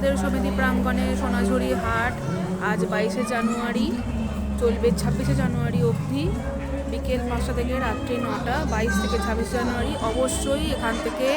আমাদের সমিতি প্রাঙ্গণে সোনাঝুরি হাট আজ 22শে জানুয়ারি চলবে 26শে জানুয়ারি অবধি, বিকেল 5টা থেকে রাত্রি 9টা। 22 থেকে 26 জানুয়ারি অবশ্যই এখান থেকে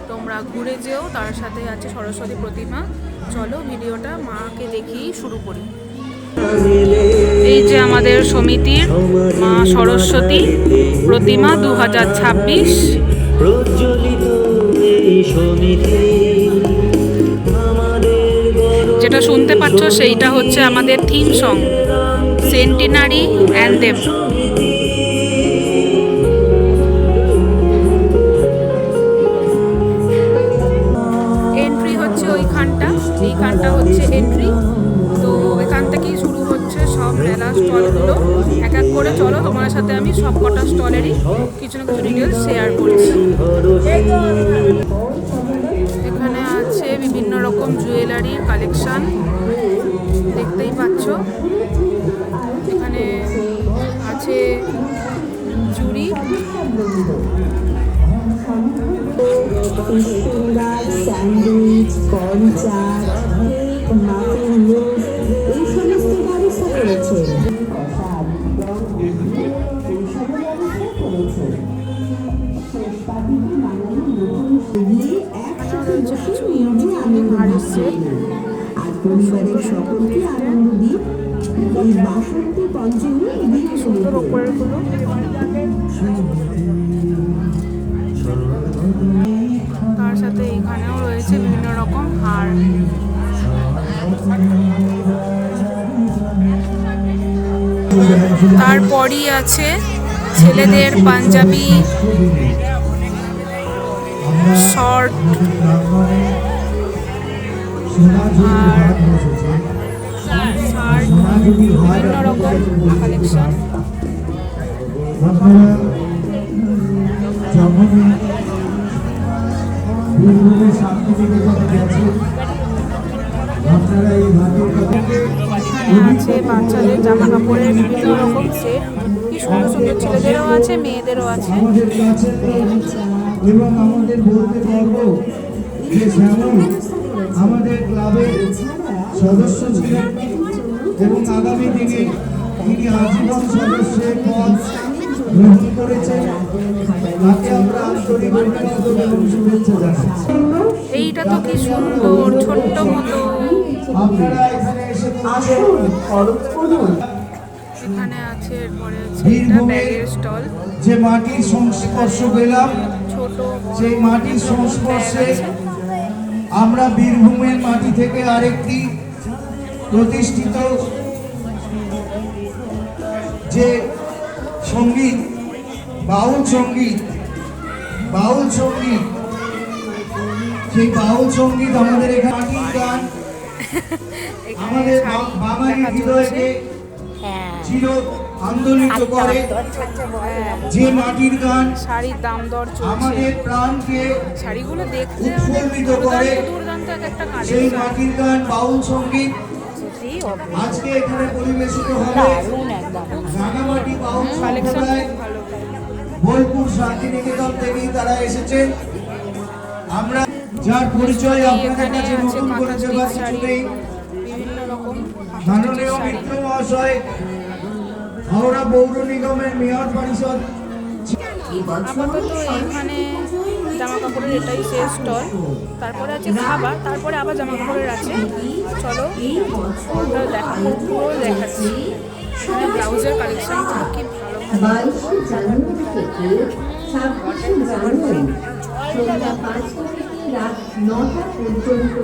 তোমরা ঘুরে যেও। তার সাথে আছে সরস্বতী প্রতিমা। চলো ভিডিওটা মাকে দেখিয়েই শুরু করি। এই যে আমাদের সমিতির মা সরস্বতী প্রতিমা 2026। যেটা শুনতে পাচ্ছ সেইটা হচ্ছে আমাদের theme song, centenary anthem. Entry হচ্ছে ওইখানটা, এইখানটা হচ্ছে এন্ট্রি। তো এখান থেকেই শুরু হচ্ছে সব মেলা স্টলগুলো। এক এক করে চলো তোমার সাথে আমি সব কটা স্টলেরই কিছু না কিছু ডিটেলস শেয়ার করছি। এখানে আছে বিভিন্ন রকম জুয়েলারির কালেকশন, দেখতেই পাচ্ছ। এখানে আছে চুড়ি, স্যান্ডউইচ, কর্নচা, মাফিন, এই সমস্ত ব্যবস্থা করেছে। পরিবারের সকলকে আনন্দ দিই এই বাসন্তী পঞ্চমী। সুন্দর ওপরের গুলো। তার সাথে এখানেও রয়েছে বিভিন্ন রকম হার। তারপরই আছে ছেলেদের পাঞ্জাবি, শর্ট আর শার্ট, বিভিন্ন রকম কালেকশন। আছে বাচ্চাদের জামা কাপড়ের বিভিন্ন রকম সেট, কি সুন্দর সুন্দর ছেলেদেরও আছে মেয়েদেরও আছে। এবং আমাদের বলতে গর্ব যে যেমন আমাদের ক্লাবের সদস্য ছিলেন এবং আগামী দিনে তিনি আজীবন সদস্যের পদ গ্রহণ করেছেন, তাকে আমরা আন্তরিক অভিনন্দন এবং শুভেচ্ছা জানাচ্ছি। এইটা তো কি সুন্দর ছোট্ট মতো। আপনারা এখানে এসে আসুন, এখানে আছে, এরপরে আছে এটা ব্যাগের স্টল। যে মাটির সংস্পর্শ পেলাম, ছোট সেই মাটির সংস্পর্শে আমরা বীরভূমের মাটি থেকে আরেকটি প্রতিষ্ঠিত যে সঙ্গীত, বাউল সঙ্গীত, সেই বাউল সঙ্গীত আমাদের এখানে মাটির গান আমাদের বাঙালি হৃদয়কে চির আন্দোলিত করে। যে মাটির গান শাড়ির দাম দর আমাদের প্রাণকে শাড়িগুলো দেখতে উৎফুল্লিত করে, দুর্দান্ত এক একটা সেই কালেকশন। মাটির গান বাউল সঙ্গীত আজকে এখানে পরিবেশিত হবে। রাঙামাটি বাউল সম্প্রদায় বোলপুর শান্তিনিকেতন থেকেই তারা এসেছেন। আমরা যার পরিচয় আপনাদের কাছে নতুন করে দেবার কিছু নেই। বিভিন্ন রকম মাননীয় মিত্র মহাশয় হাওড়া পৌর নিগমের মেয়র পরিষদ। আপাতত এখানে জামা কাপড়ের এটাই শেষ স্টল, তারপরে আছে খাবার, তারপরে আবার জামা কাপড়ের আছে। চলো ওটা দেখাবো, পুরো দেখাচ্ছি। এখানে ব্লাউজের কালেকশনগুলো কি ভালো। 22শে জানুয়ারি থেকে 26শে জানুয়ারি সন্ধ্যা 5টা থেকে রাত 9টা পর্যন্ত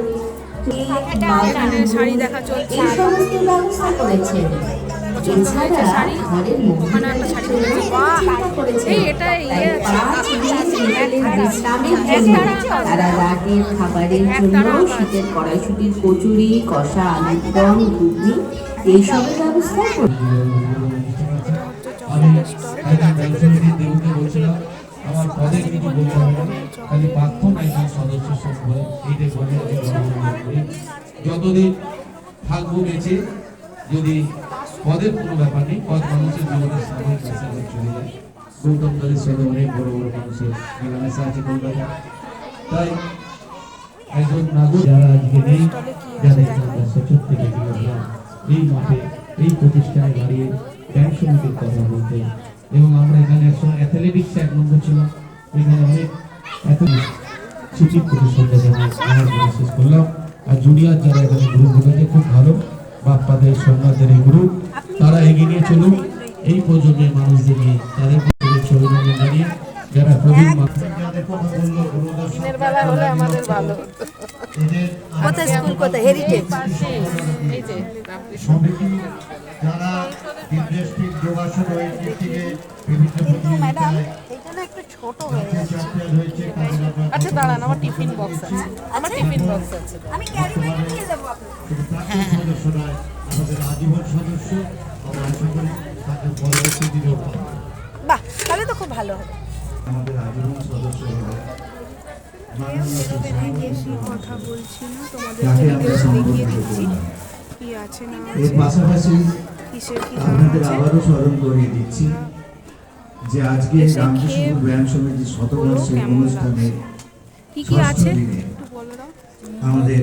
এখানে শাড়ি দেখা চলছে, এই সমস্ত ব্যবস্থা করেছেন। এছাড়া ঘরের ওখানে একটা শাড়ি রয়েছে। বাহ, এই এটা ইয়ে তারা রাতের খাবারের জন্য শীতের কড়াইশুটির কচুরি, কষা আলুর দম, ঘুগনি এইসবের ব্যবস্থা করে। আমার পদে কিছু বলতে হবে না, খালি প্রাক্তন একজন সদস্য সংঘ এইটা বলে যতদিন থাকবো বেঁচে, যদি পদের কোনো ব্যাপার নেই, পদ মানুষের জীবনের সাময়িক কাছে চলে যায়। গৌতম দাদের সাথে অনেক বড় বড় মানুষের মেলামেশা আছে কলকাতা। তাই একজন নাগরিক যারা আজকে নেই, যাদের সচেতন থেকে দিলাম এই মাঠে এই প্রতিষ্ঠানে দাঁড়িয়ে ব্যাংক সমিতির কথা বলতে। এবং আমরা এখানে একসময় অ্যাথলেটিক্স 1 নম্বর ছিলাম, এখানে অনেক অ্যাথলেটিক্স ছুটির প্রতিষ্ঠানটা আমার শেষ করলাম। আর জুনিয়র যারা এখানে গ্রুপ হয়েছে খুব ভালো, বাপ্পাদের সোমনাথের এই গ্রুপ, তারা এগিয়ে নিয়ে চলুন এই প্রজন্মের মানুষদের নিয়ে, তাদের ছবিগুলো জানিয়ে যারা প্রবীণ দিনের বেলা হলে আমাদের ভালো। কোথায় স্কুল, কোথায় হেরিটেজ? এই যে সমিতি যারা ইন্ডাস্ট্রির যোগাসন হয়েছে থেকে বিভিন্ন কিন্তু ম্যাডাম এইখানে একটু ছোট হয়ে যাচ্ছে। আচ্ছা দাঁড়ান, আমার টিফিন বক্স আছে, আমার টিফিন বক্স আছে। আমি ক্যারি ব্যাগ নিয়ে যাবো আপনাকে। সদস্যরা আমাদের আজীবন সদস্য, আমরা আশা করি তাদের পরবর্তী দিনেও পাবো। বাহ, তাহলে তো খুব ভালো হবে। আমাদের আজীবন সদস্য হলো বেশি কথা বলছি না, তোমাদের যাকে আমরা ডিটেলস সম্বোধন দেখিয়ে দিচ্ছি করলাম। কি আছে না এর আছে, পাশাপাশি কিসের কি দাম আপনাদের আছে। আবারও স্মরণ করিয়ে দিচ্ছি যে আজকে এসে রামকৃষ্ণ খেয়ে ব্যায়াম সমিতির শতবর্ষের কেমন অনুষ্ঠানে কি কি ষষ্ঠ আছে দিনে একটু বলো দাও। আমাদের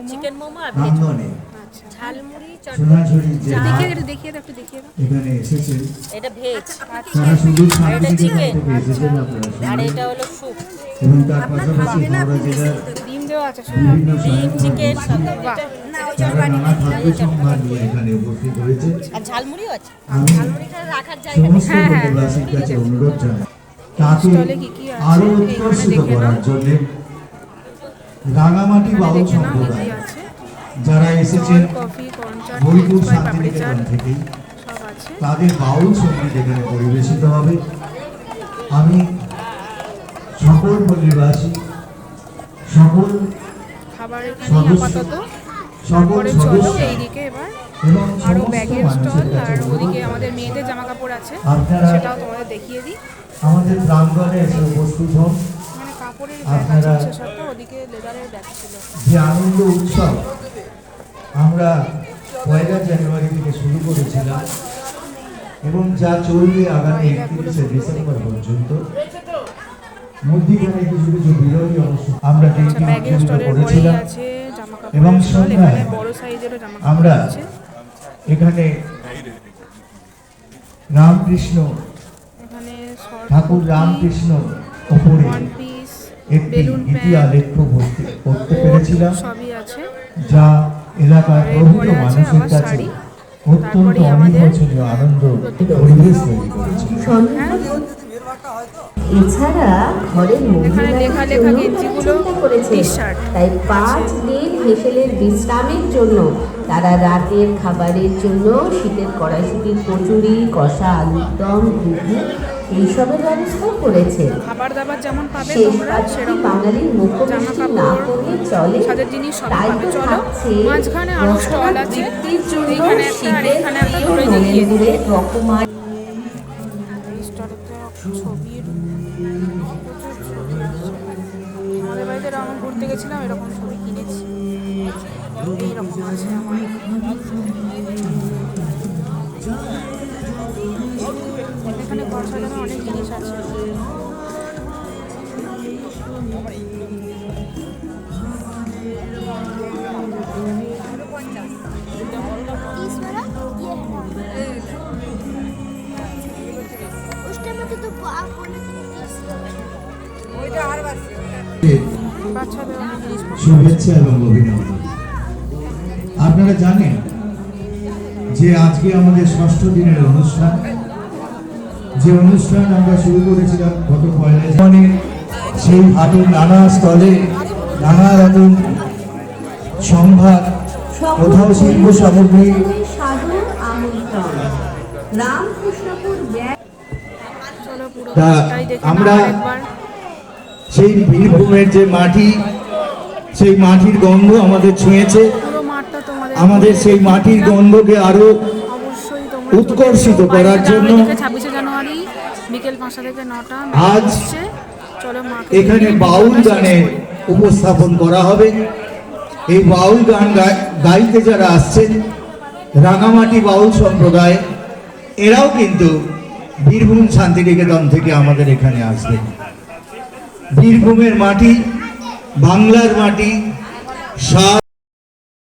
চিকেন মোমো আর প্রাঙ্গণে আচ্ছা ঝালমুড়ি, সোনাঝুরি যে দেখিয়ে হাট দাও, দেখিয়ে দাও, একটু দেখিয়ে দাও। এখানে এসেছেন, এটা ভেজ, তারা শুধু শান্তিনিকেতন chicken। থেকে এসেছেন আপনারা আর শুনলেন। এটা হলো স্যুপ। এবং তার পাশাপাশি হাওড়া জেলার ডিম দেওয়া আছে শুধু। বিভিন্ন চিকেন, বাহ, যারা নানা খাদ্য সম্ভার নিয়ে এখানে উপস্থিত হয়েছে, আর ঝালমুড়িও আছে। আমি ঝালমুড়িটা রাখার জায়গা সমস্ত হ্যাঁ, হ্যাঁ। লোকবাসীর কাছে অনুরোধ জানাই তাকে স্টলে কি কি আছে আরো এইখানে উৎকর্ষিত দেখে করার নাও। জন্য রাঙামাটি বাউল দেখে নাও, সম্প্রদায় কি আছে। যারা এসেছেন কফি, কর্নচাট, বোলপুর পাপড়ি শান্তিনিকেতন চাট থেকেই, সব আছে। তাদের বাউল সঙ্গীত এখানে পরিবেশিত হবে। আমি সকল পল্লীবাসী, সকল খাবার এখানে সদস্য, আপাতত। সকল পরে চলো সদস্য এইদিকে এবার এবং আরো সমস্ত ব্যাগের মানুষের স্টল, কাছে আর অনুরোধ ওদিকে আমাদের মেয়েদের জামা কাপড় আছে, আপনারা সেটাও তোমাদের দেখিয়ে দিই। আমাদের প্রাঙ্গণে এসে উপস্থিত হন। মানে কাপড়ের ব্যাগ আছে আপনারা বিশেষত, ওদিকে লেদারের ব্যাগ ছিল। যে আনন্দ উৎসব আমরা 1 জানুয়ারি থেকে শুরু করেছিলাম এবং যা চলবে আগামী 31শে ডিসেম্বর পর্যন্ত, মধ্যখানে কিছু কিছু বিরোধী অনুষ্ঠান আমরা আচ্ছা, দিনটি ব্যাগের উদযাপিত স্টলের পরেই করেছিলাম। আছে জামা এবং কাপড়ের স্টল, সন্ধ্যায় এখানে বড় সাইজেরও জামা আমরা কাপড় আছে। এখানে রামকৃষ্ণ এখানে ঠাকুর রামকৃষ্ণ ওপরে ওয়ান পিস, একটি বেলুন ইতিহালেখ করতে পেরেছিলাম, সবই আছে। যা এলাকার আর প্রভৃত এরপরে আছে মানুষের আমার কাছে শাড়ি। অত্যন্ত তারপরেই আমাদের অনির্বচনীয় আনন্দ পরিবেশ তৈরি করেছিল। এছাড়া ঘরের এখানে মহিলাদের লেখা লেখা জন্য গেঞ্জিগুলো, চিন্তা করেছে, টি-শার্ট তাই 5 দিন হেসেলের বিশ্রামের জন্য তারা রাতের খাবারের জন্য শীতের কড়াইশুটির কচুরি, কষা আলুর দম, ঘুগনি এইসবের ব্যবস্থা করেছে। খাবার দাবার যেমন পাবে শেষ তোমরা পাত্রটি সেরকম বাঙালির জামা মুখোমুখি না কাপড়, করলে চলে, সাজের জিনিস সবই তাই পাবে। তো চলো, থাকছে মাঝখানে আরো স্টল আছে, বৃত্তির জন্য এইখানে একটা আর শীতের এখানে একটা প্রিয় করে দেখিয়ে দিই। নলেন্দ্রের রকমারি এই স্টলেতে ছবির প্রচুর ছবি আছে। আমাদের বাড়িতে এরকম ঘুরতে গেছিলাম, এরকম ছবি কিনেছি, এইরকম আছে আমার। এখানে ঘর সাজানোর অনেক জিনিস আছে। বাচ্চাদের অনেক জিনিস শুভেচ্ছা এবং অভিনন্দন। আপনারা জানেন যে আজকে আমাদের ষষ্ঠ দিনের অনুষ্ঠান, যে অনুষ্ঠান আমরা শুরু করেছিলাম গত 1 জানুয়ারি, সেই হাটের নানা স্থলে নানা রকম সম্ভার, কোথাও শিল্প সামগ্রী, সাদর আমন্ত্রণ। রামকৃষ্ণপুর ব্যাগ চলো পুরো তা তাই দেখে আমরা নাও একবার। সেই বীরভূমের যে মাটি, সেই মাটির গন্ধ আমাদের ছুঁয়েছে। পুরো মাঠটা তোমাদের আমাদের সেই মাটির গন্ধকে আরো অবশ্যই তোমরা উৎকর্ষিত করার জন্য 26শে জানুয়ারি বিকেল 5টা থেকে 9টা আজ চলো মাকে এখানে দেখিয়ে বাউল ভিডিওটা শেষ গানের করি। উপস্থাপন করা হবে। এই বাউল গান গাইতে যারা আসছেন, রাঙামাটি বাউল সম্প্রদায়, এরাও কিন্তু বীরভূম শান্তিনিকেতন থেকে আমাদের এখানে আসবে। বীরভূমের মাটি বাংলার মাটি, স্বাদ